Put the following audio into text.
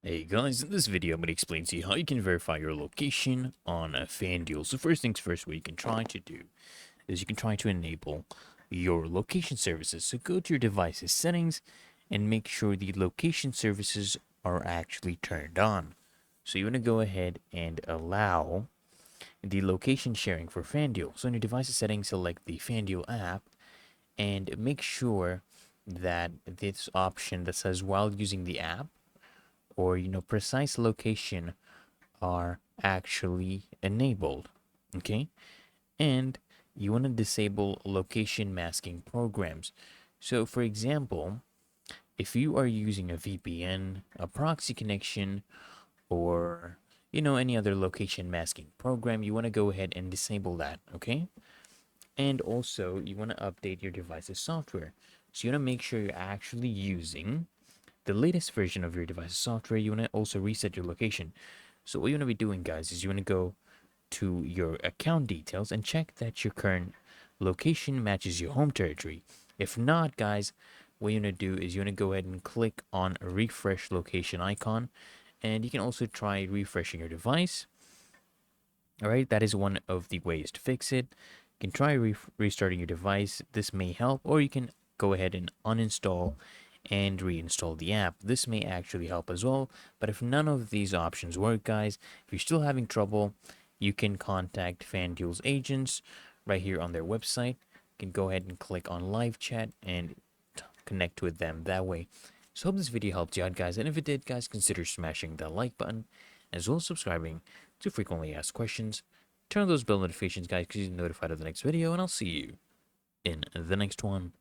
Hey guys, in this video I'm going to explain to you how you can verify your location on Fanduel. So first things first, what you can try to do is you can try to enable your location services. So go to your device's settings and make sure the location services are actually turned on. So you want to go ahead and allow the location sharing for Fanduel. So in your device's settings, select the Fanduel app and make sure that this option that says while using the app or precise location are actually enabled. Okay, and you want to disable location masking programs. So for example, if you are using a VPN, a proxy connection, or any other location masking program, you want to go ahead and disable that. Okay, and also you want to update your device's software. So you want to make sure you're actually using the latest version of your device's software. You want to also reset your location. So what you want to be doing, guys, is you want to go to your account details and check that your current location matches your home territory. If not, guys, what you want to do is you want to go ahead and click on a refresh location icon, and you can also try refreshing your device. All right, that is one of the ways to fix it. You can try restarting your device. This may help, or you can go ahead and uninstall and reinstall the app. This may actually help as well. But if none of these options work, guys, if you're still having trouble, you can contact FanDuel's agents right here on their website. You can go ahead and click on live chat and connect with them that way. So hope this video helped you out, guys. And if it did, guys, consider smashing that like button as well as subscribing to frequently asked questions. Turn on those bell notifications, guys, because you're notified of the next video, and I'll see you in the next one.